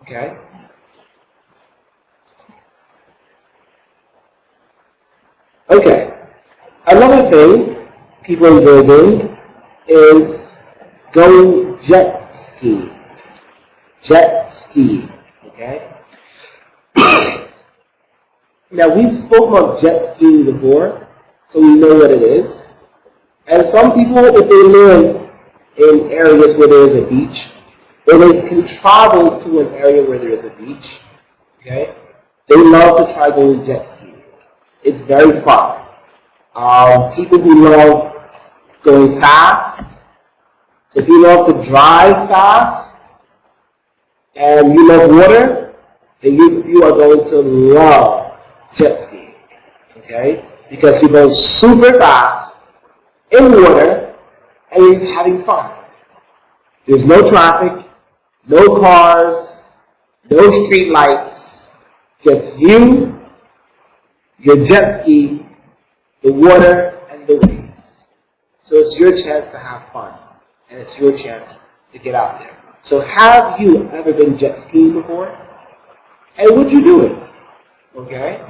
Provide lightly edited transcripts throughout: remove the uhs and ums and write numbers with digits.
Okay? Okay. Another thing people enjoy doing is going jet skiing. Jet skiing. Okay? Now, we've spoken about jet skiing before, so we know what it is. And some people, if they live in areas where there is a beach, or they can travel to an area where there is a beach, okay, they love to try going jet skiing. It's very fun. People who love going fast, so if you love to drive fast, and you love water, then you are going to love jet skiing, okay? Because you're going super fast in water, and you're having fun. There's no traffic, no cars, no street lights, just you, your jet ski, the water, and the waves. So it's your chance to have fun, and it's your chance to get out there. So have you ever been jet skiing before? And would you do it? Okay?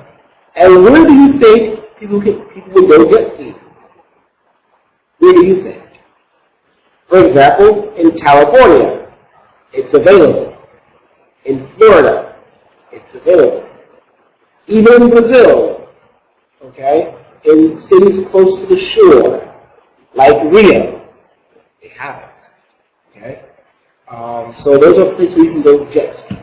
And where do you think people would go jet skiing? Where do you think? For example, in California, it's available. In Florida, it's available. Even in Brazil, okay, in cities close to the shore, like Rio, they have it. Okay? So those are places where you can go jet skiing.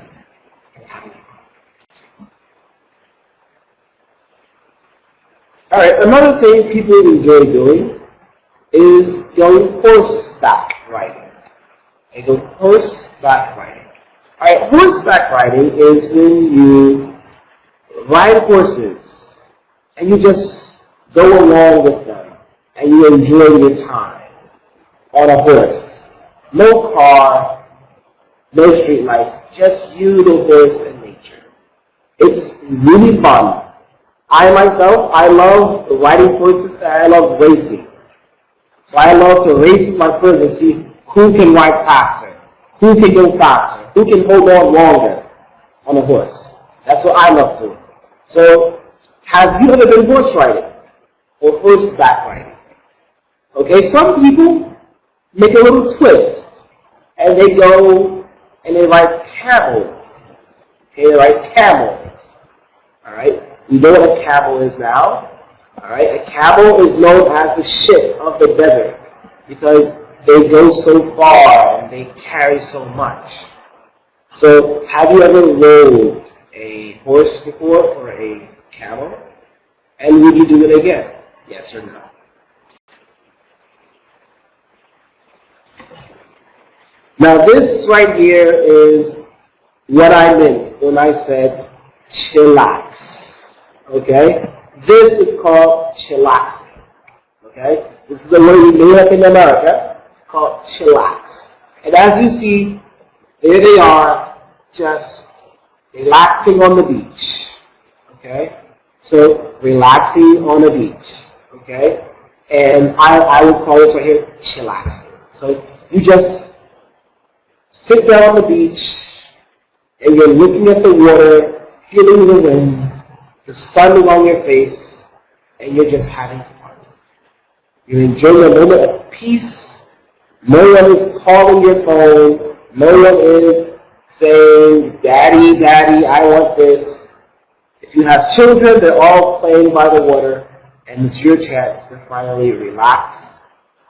All right, another thing people enjoy doing is going horseback riding. They go horseback riding. All right, horseback riding is when you ride horses and you just go along with them and you enjoy your time on a horse. No car, no street lights, just you, the horse, and nature. It's really fun. I myself, I love riding horses and I love racing. So I love to race with my friends and see who can ride faster, who can go faster, who can hold on longer on a horse. That's what I love doing. So have you ever been horse riding or horseback riding? Okay, some people make a little twist and they go and they ride camels. Okay, they ride camels. Alright, you know what a camel is now? Alright, a camel is known as the ship of the desert because they go so far and they carry so much. So, have you ever rode a horse before or a camel? And would you do it again? Yes or no? Now this right here is what I meant when I said chillax. Okay? This is called chillaxing. Okay? This is the word we made up in America called chillax. And as you see, there they are just relaxing on the beach. Okay? So relaxing on the beach. Okay? And I would call this right here chillaxing. So you just sit down on the beach and you're looking at the water, feeling the wind, the sun on your face, and you're just having fun. You're enjoying a moment of peace. No one is calling your phone. No one is saying, Daddy, Daddy, I want this. If you have children, they're all playing by the water, and it's your chance to finally relax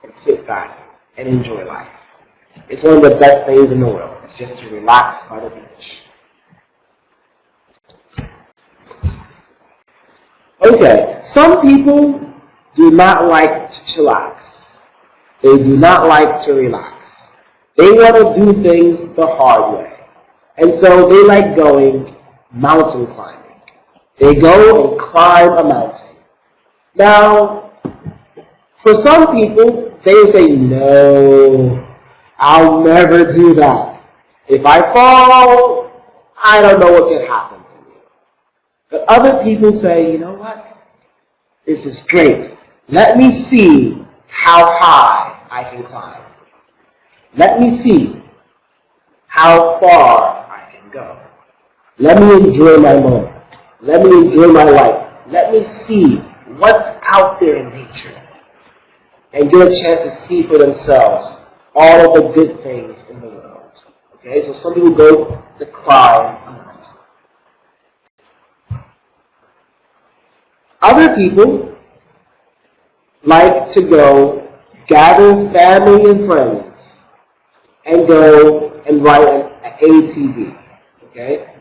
and sit back and enjoy life. It's one of the best things in the world. It's just to relax by the beach. Okay, some people do not like to chillax. They do not like to relax. They want to do things the hard way. And so they like going mountain climbing. They go and climb a mountain. Now, for some people, they say, no, I'll never do that. If I fall, I don't know what could happen to me. But other people say, you know what? This is great. Let me see how high I can climb. Let me see how far I can go. Let me enjoy my moment. Let me enjoy my life. Let me see what's out there in nature and get a chance to see for themselves all of the good things in the world. Okay, so some people go to climb a mountain. Other people like to go gather family and friends and go and ride an ATV. Okay?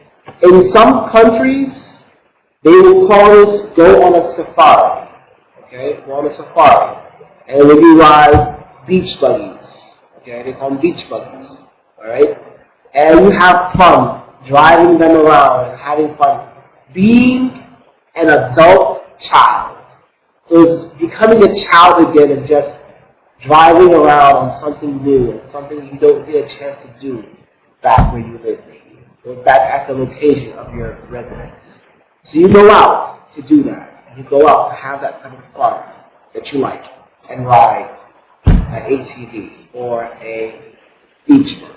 In some countries, they will call this go on a safari. Okay? Go on a safari. And when you ride beach buggies. Okay? They call them beach buggies. Alright? And you have fun driving them around and having fun being an adult child. So it's becoming a child again and just driving around on something new and something you don't get a chance to do back where you live, maybe, or back at the location of your residence. So you go out to do that. You go out to have that kind of fun that you like and ride an ATV or a beach boat.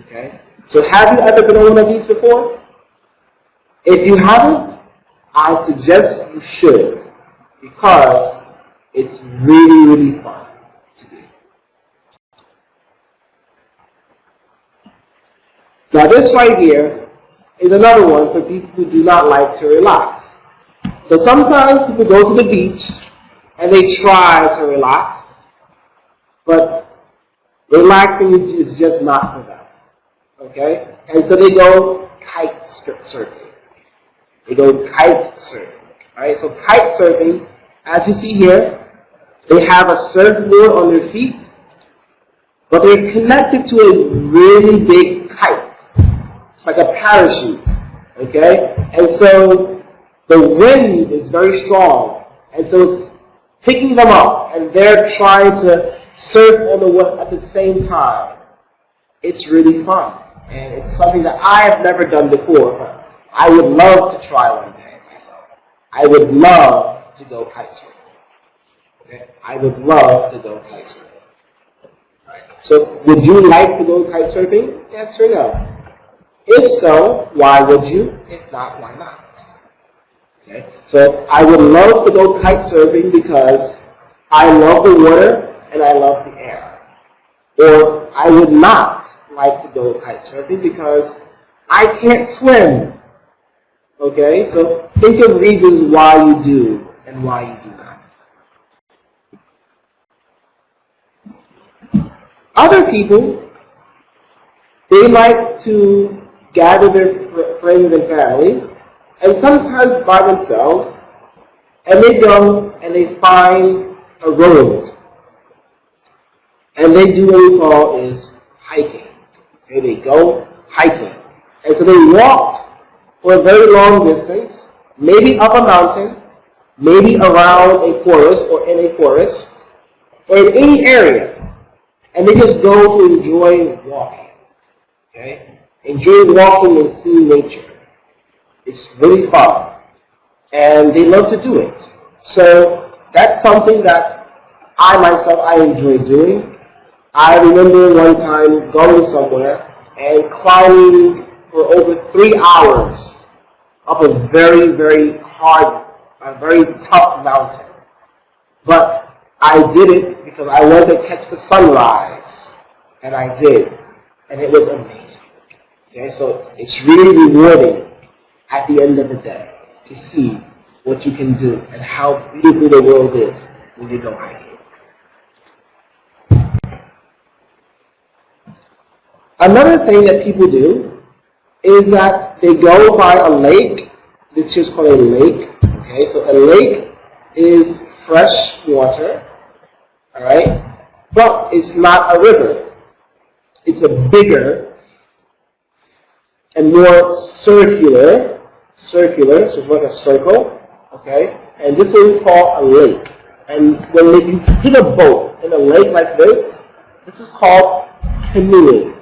Okay? So have you ever been on one of these before? If you haven't, I suggest you should, because it's really, really fun to do. Now this right here is another one for people who do not like to relax. So sometimes people go to the beach and they try to relax, but relaxing is just not for them. Okay? And so they go kite surfing. They go kite surfing. Alright, so kite surfing, as you see here, they have a surfboard on their feet, but they're connected to a really big kite. It's like a parachute. Okay? And so the wind is very strong, and so it's picking them up, and they're trying to surf on the water at the same time. It's really fun, and it's something that I have never done before, but I would love to try one day myself. I would love to go kite surfing. Okay? I would love to go kite surfing. Right. So would you like to go kite surfing? Yes or no? If so, why would you? If not, why not? Okay? So I would love to go kite surfing because I love the water and I love the air. Or I would not like to go kite surfing because I can't swim. Okay? So think of reasons why you do and why you do not. Other people, they like to gather their friends and family, and sometimes by themselves, and they go and they find a road. And they do what we call is hiking. Okay, they go hiking. And so they walk for a very long distance, maybe up a mountain, maybe around a forest or in a forest, or in any area. And they just go to enjoy walking. Okay? Enjoy walking and seeing nature. It's really fun. And they love to do it. So that's something that I myself, I enjoy doing. I remember one time going somewhere and climbing for over 3 hours up a very, very hard, a very tough mountain. But I did it because I wanted to catch the sunrise. And I did. And it was amazing. Okay, so it's really rewarding at the end of the day to see what you can do and how beautiful the world is when you go hiking. Another thing that people do is that they go by a lake. This is called a lake. Okay, so a lake is fresh water, all right, but it's not a river. It's a bigger and more circular, so it's like a circle, okay, and this is what we call a lake. And when you hit a boat in a lake like this is called canoeing.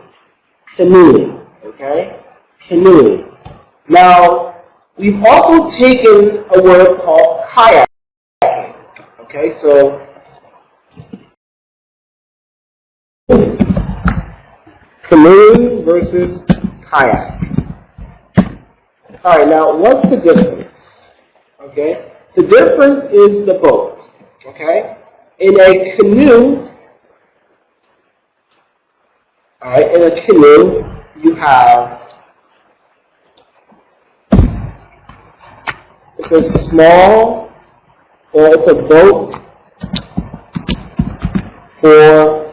Canoeing, okay? Canoeing. Now, we've also taken a word called kayaking, okay? So, canoeing versus kayak. All right, now what's the difference? Okay, the difference is the boat. Okay, in a canoe, all right, in a canoe you have, it's a small, or it's a boat for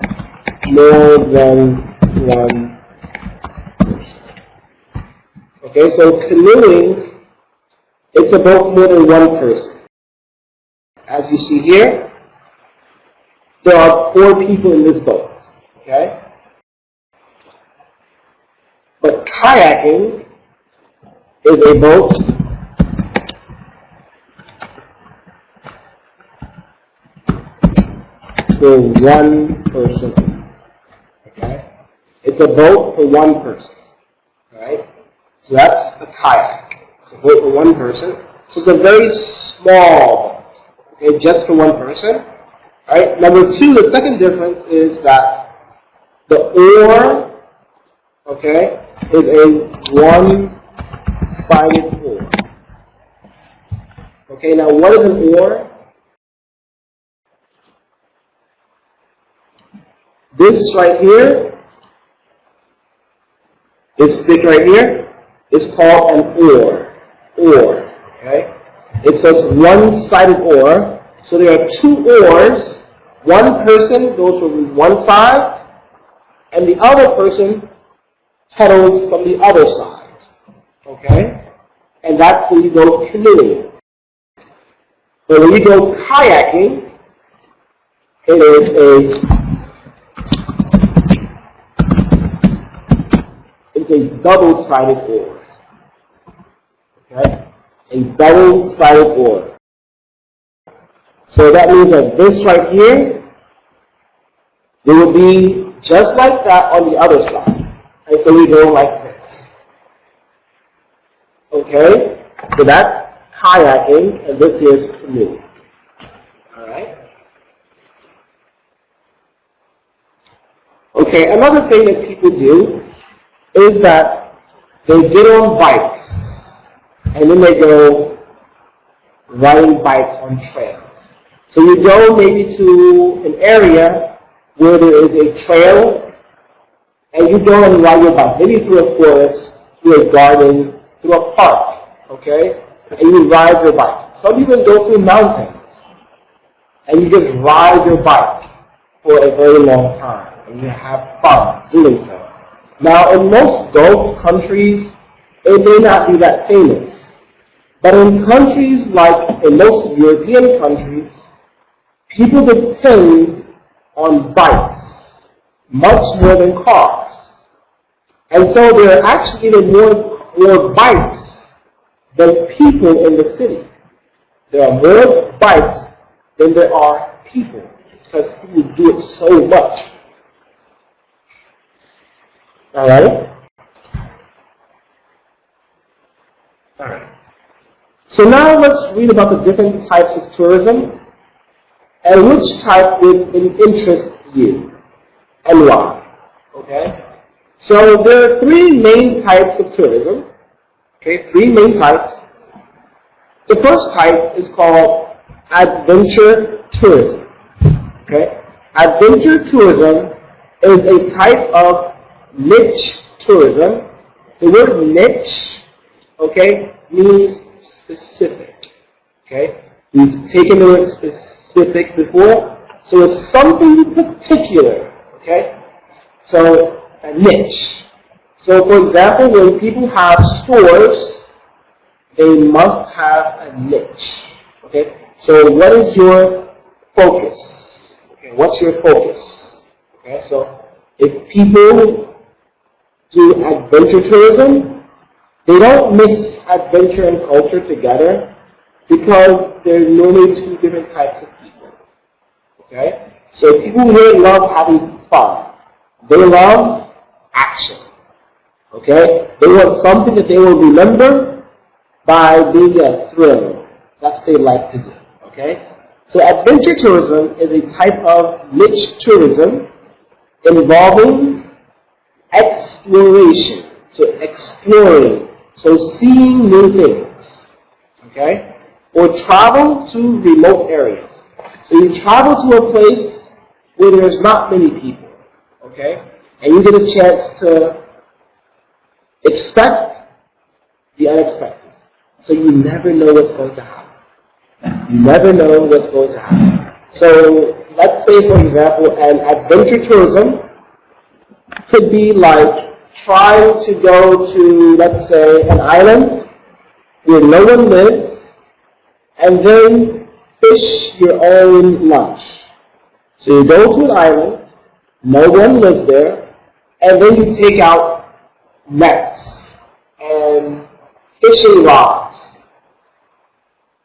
more than one person. Okay, so canoeing, it's a boat for more than one person. As you see here, there are 4 people in this boat. Okay? But kayaking is a boat for one person. Okay? It's a boat for one person. Alright? So that's a kayak. It's a boat for one person. So it's a very small boat. Okay, just for one person. Alright? Number 2, the second difference is that the oar, okay, is a one-sided oar. Okay, now what is an oar? This right here, this stick right here, is called an oar. Oar, okay? It's just one-sided oar. So there are 2 oars. One person goes from one side, and the other person pedals from the other side. Okay? And that's when you go canoeing. But when you go kayaking, it's a double-sided oar. Okay? A double-sided oar. So that means that this right here, it will be just like that on the other side. And so we go like this. Okay? So that's kayaking, and this is canoeing. Alright? Okay, another thing that people do is that they get on bikes, and then they go riding bikes on trails. So you go maybe to an area where there is a trail, and you go and ride your bike, maybe through a forest, through a garden, through a park, okay? And you ride your bike. Some even go through mountains, and you just ride your bike for a very long time, and you have fun doing so. Now, in most Gulf countries, it may not be that famous. But in countries like, in most European countries, people depend on bikes much more than cars. And so there are actually even more bikes than people in the city. There are more bikes than there are people because people do it so much. Alright? Alright. So now let's read about the different types of tourism and which type would interest you and why. Okay? So there are 3 main types of tourism. Okay, 3 main types. The first type is called adventure tourism. Okay? Adventure tourism is a type of niche tourism. The word niche, okay, means specific. Okay? We've taken the word specific before. So it's something particular. Okay? So a niche. So for example, when people have stores, they must have a niche. Okay? So what is your focus? Okay, what's your focus? Okay, so if people do adventure tourism, they don't mix adventure and culture together because there are normally 2 different types of people. Okay? So people here love having fun. They love action. Okay? They want something that they will remember by being a thrill. That's what they like to do. Okay? So adventure tourism is a type of niche tourism involving exploration. So exploring, So seeing new things, okay? Or travel to remote areas. So you travel to a place where there's not many people, okay? And you get a chance to expect the unexpected. So you never know what's going to happen. You never know what's going to happen. So let's say, for example, an adventure tourism could be like trying to go to, let's say, an island where no one lives, and then fish your own lunch. So you go to an island, no one lives there, and then you take out nets and fishing rods,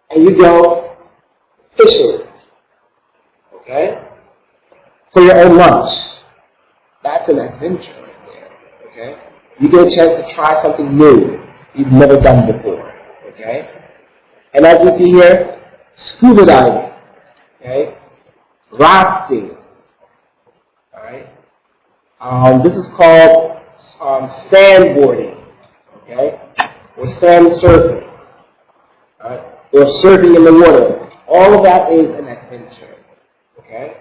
and you go fishing, okay, for your own lunch. That's an adventure right there, okay? You get a chance to try something new you've never done before, okay? And as you see here, scuba diving, okay? Rafting, all right? This is called sandboarding, okay? Or sand surfing, all right? Or surfing in the water. All of that is an adventure, okay?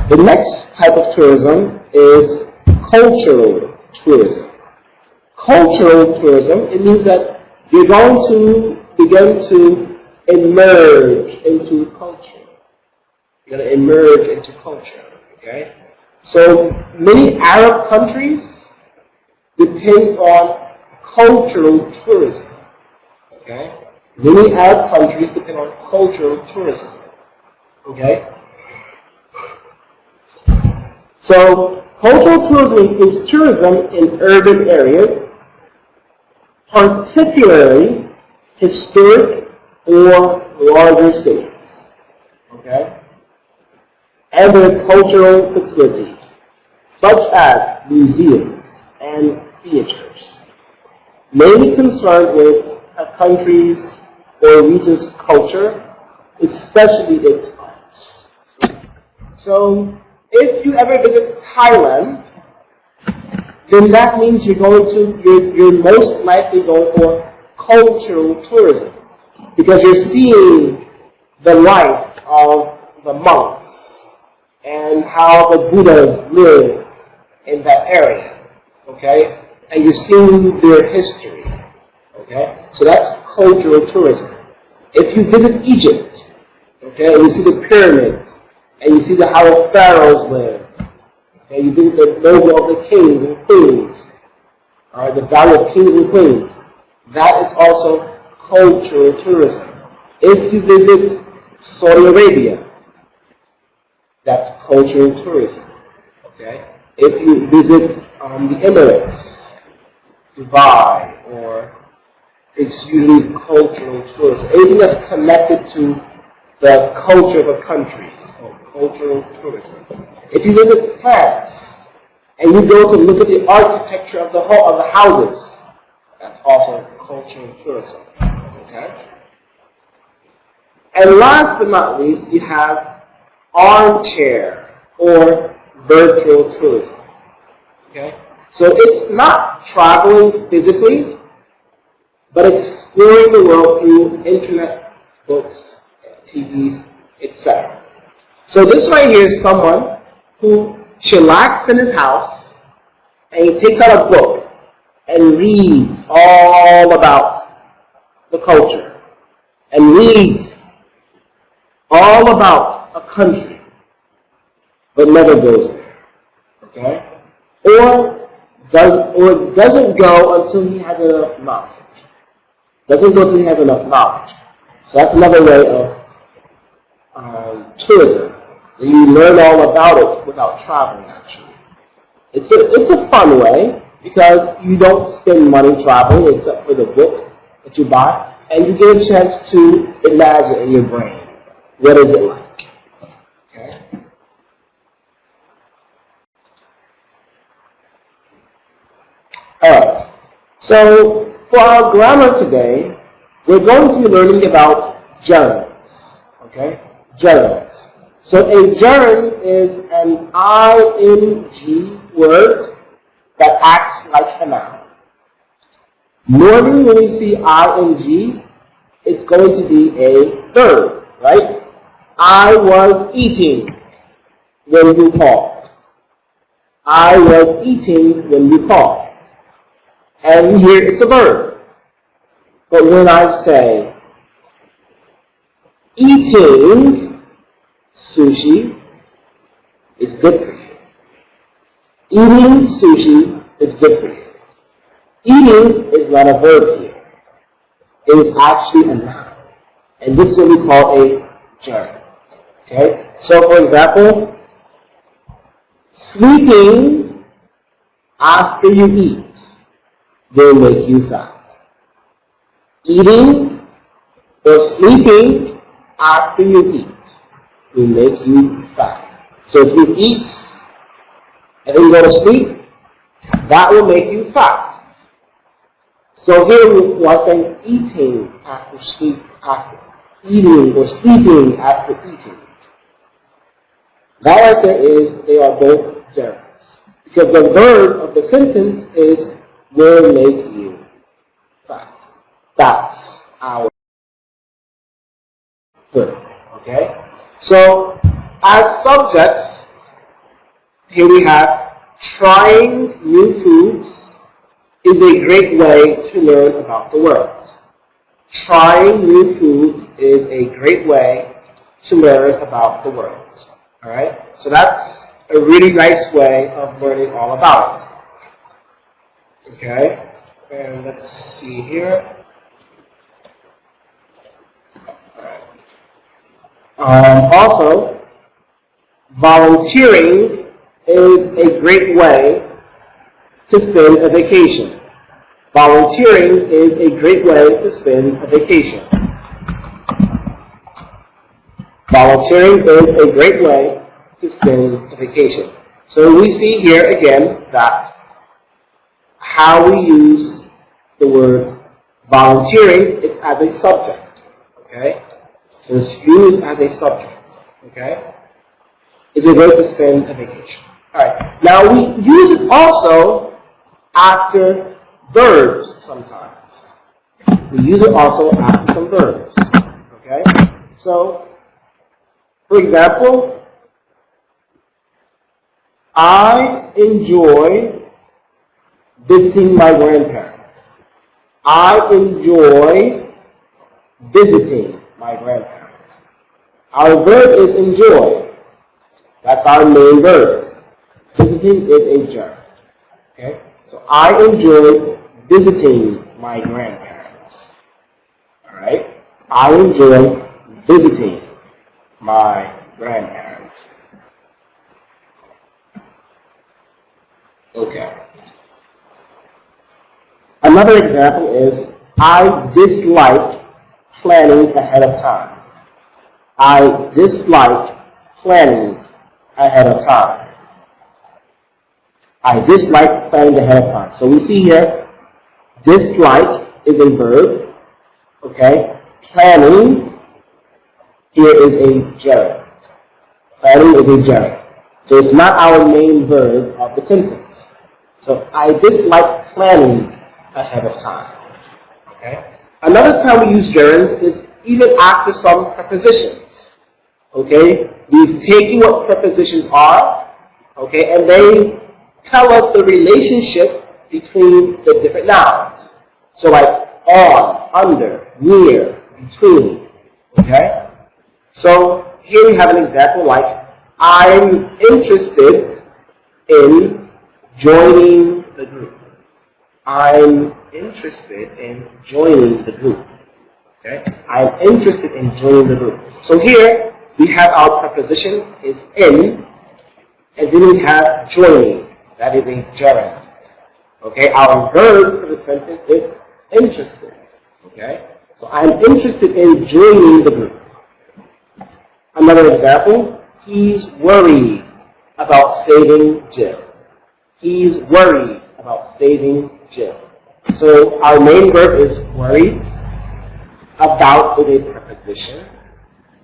The next type of tourism is cultural tourism. Cultural tourism, it means that you're going to begin to emerge into culture. You're going to emerge into culture, okay? So many Arab countries depend on cultural tourism, okay? Many Arab countries depend on cultural tourism, okay? So cultural tourism includes tourism in urban areas, particularly historic or larger cities, okay? And their cultural facilities, such as museums and theaters, mainly concerned with a country's or region's culture, especially its arts. So if you ever visit Thailand, then that means you're most likely going for cultural tourism, because you're seeing the life of the monks and how the Buddhas live in that area, okay? And you're seeing their history, okay? So that's cultural tourism. If you visit Egypt, okay, and you see the pyramids, and you see how the pharaohs lived, okay, you visit the noble of the kings and queens, all right, the valley of kings and queens, that is also cultural tourism. If you visit Saudi Arabia, that's cultural tourism, okay? If you visit the Emirates, Dubai, or it's usually cultural tourism. Anything that's connected to the culture of a country is called cultural tourism. If you visit France and you go to look at the architecture of the houses, that's also cultural tourism, okay? And last but not least, you have armchair or virtual tourism. Okay? So it's not traveling physically, but exploring the world through internet, books, TVs, etc. So this right here is someone who chillaxes in his house and he takes out a book and reads all about the culture and reads all about a country, but never goes there, okay? Or doesn't go until he has enough knowledge. Doesn't go until he has enough knowledge. So that's another way of tourism. You learn all about it without traveling, actually. It's a fun way, because you don't spend money traveling except for the book that you buy, and you get a chance to imagine in your brain, what is it like? Okay? Alright, so for our grammar today, we're going to be learning about gerunds. Okay? Gerunds. So a gerund is an ing word that acts like a noun. Normally when we see ing, it's going to be a verb, right? I was eating when you called. I was eating when you called. And here it's a verb. But when I say eating sushi, it's good for you. Eating sushi is good for you. Eating is not a verb here. It is actually a noun. And this is what we call a gerund. Okay? So for example, sleeping after you eat will make you fat. Eating or sleeping after you eat will make you fat. So if you eat and then you go to sleep, that will make you fat. So here we are saying eating after sleep, after eating or sleeping after eating. That right there is they are both gerunds. Because the verb of the sentence is will make you fat. That's our verb. Okay? So as subjects, here we have trying new foods is a great way to learn about the world. Trying new foods is a great way to learn about the world. Alright? So that's a really nice way of learning all about it. Okay? And let's see here. Also, volunteering is a great way to spend a vacation. Volunteering is a great way to spend a vacation. Volunteering is a great way to spend a vacation. So we see here again that how we use the word volunteering is as a subject. Okay? So it's used as a subject. Okay? It's a way to spend a vacation. Alright. Now we use it also after verbs sometimes. We use it also after some verbs. Okay? So, for example, I enjoy visiting my grandparents. I enjoy visiting my grandparents. Our verb is enjoy. That's our main verb. Visiting is a gerund. Okay? So I enjoy visiting my grandparents. Alright? I enjoy visiting my grandparents. Okay. Another example is I dislike planning ahead of time. I dislike planning ahead of time. I dislike planning ahead of time. So we see here, dislike is a verb. Okay. Planning here is a gerund. Planning is a gerund. So it's not our main verb of the sentence. So I dislike planning ahead of time. Okay. Another time we use gerunds is even after some prepositions. Okay. We've taken what prepositions are. Okay. And they tell us the relationship between the different nouns. So like on, under, near, between. Okay? So here we have an example like I'm interested in joining the group. I'm interested in joining the group. Okay? I'm interested in joining the group. So here we have our preposition is in, and then we have joining. That is a gerund. Okay, our verb for the sentence is interested. Okay, so I'm interested in joining the group. Another example, he's worried about saving Jill. He's worried about saving Jill. So our main verb is worried. About is a preposition.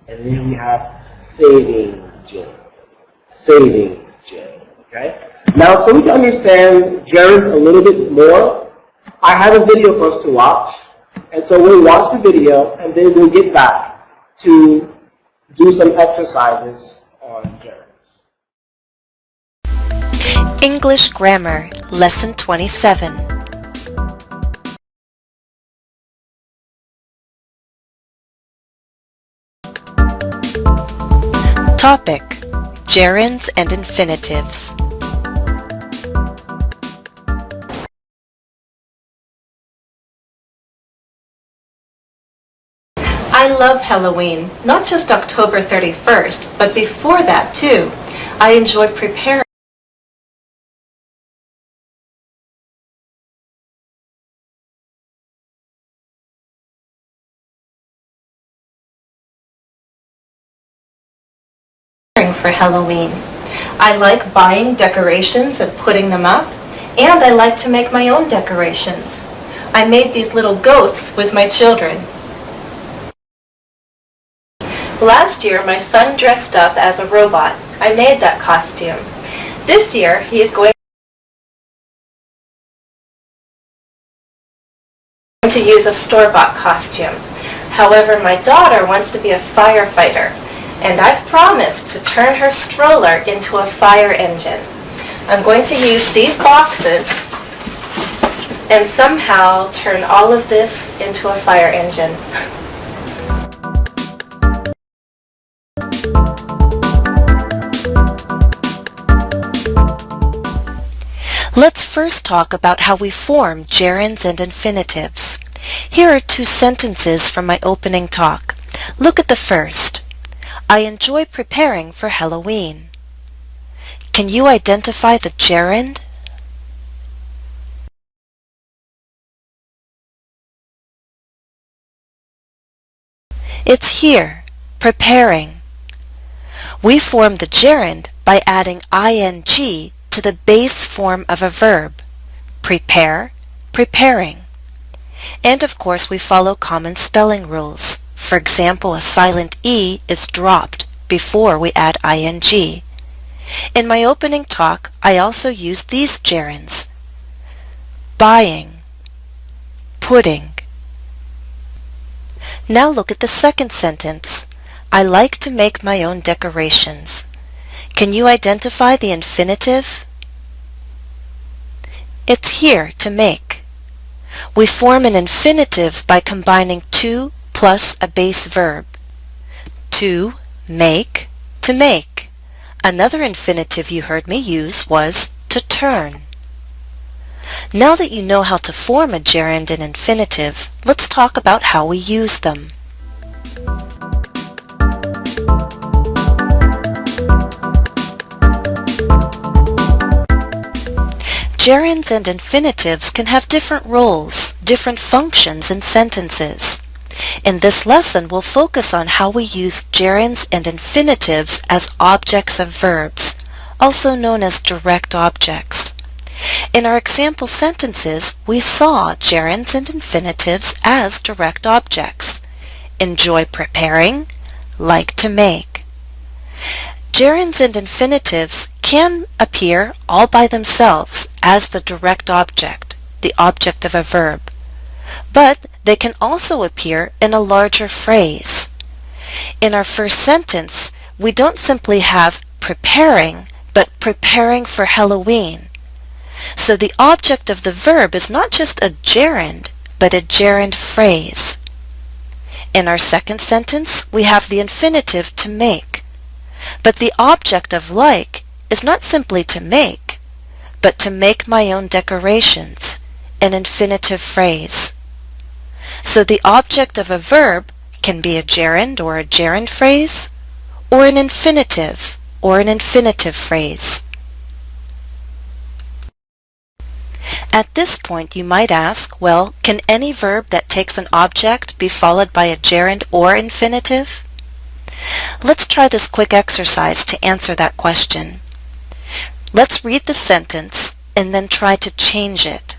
And then we have saving Jill. Saving Jill. Okay? Now, so we can understand gerunds a little bit more, I have a video for us to watch, and so we'll watch the video, and then we'll get back to do some exercises on gerunds. English Grammar, Lesson 27. Topic: Gerunds and infinitives. I love Halloween, not just October 31st, but before that too. I enjoy preparing for Halloween. I like buying decorations and putting them up, and I like to make my own decorations. I made these little ghosts with my children. Last year, my son dressed up as a robot. I made that costume. This year, he is going to use a store-bought costume. However, my daughter wants to be a firefighter, and I've promised to turn her stroller into a fire engine. I'm going to use these boxes and somehow turn all of this into a fire engine. Let's first talk about how we form gerunds and infinitives. Here are two sentences from my opening talk. Look at the first. I enjoy preparing for Halloween. Can you identify the gerund? It's here, preparing. We form the gerund by adding ing to the base form of a verb, prepare, preparing. And of course we follow common spelling rules. For example, a silent E is dropped before we add ing. In my opening talk, I also used these gerunds: buying, putting. Now look at the second sentence. I like to make my own decorations. Can you identify the infinitive? It's here, to make. We form an infinitive by combining to plus a base verb. To make, to make. Another infinitive you heard me use was to turn. Now that you know how to form a gerund and infinitive, let's talk about how we use them. Gerunds and infinitives can have different roles, different functions in sentences. In this lesson, we'll focus on how we use gerunds and infinitives as objects of verbs, also known as direct objects. In our example sentences, we saw gerunds and infinitives as direct objects. Enjoy preparing, like to make. Gerunds and infinitives can appear all by themselves as the direct object, the object of a verb. But they can also appear in a larger phrase. In our first sentence, we don't simply have preparing, but preparing for Halloween. So the object of the verb is not just a gerund, but a gerund phrase. In our second sentence, we have the infinitive to make. But the object of like is not simply to make, but to make my own decorations, an infinitive phrase. So the object of a verb can be a gerund or a gerund phrase, or an infinitive or an infinitive phrase. At this point you might ask, well, can any verb that takes an object be followed by a gerund or infinitive? Let's try this quick exercise to answer that question. Let's read the sentence and then try to change it.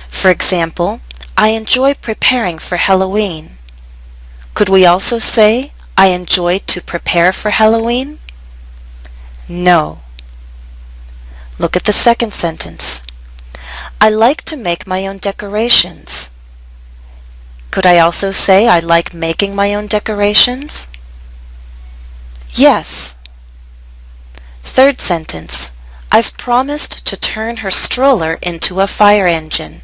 For example, I enjoy preparing for Halloween. Could we also say, I enjoy to prepare for Halloween? No. Look at the second sentence. I like to make my own decorations. Could I also say I like making my own decorations? Yes. Third sentence. I've promised to turn her stroller into a fire engine.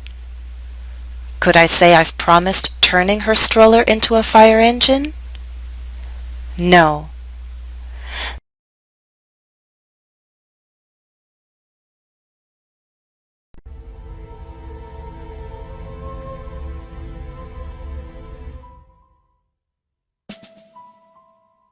Could I say I've promised turning her stroller into a fire engine? No.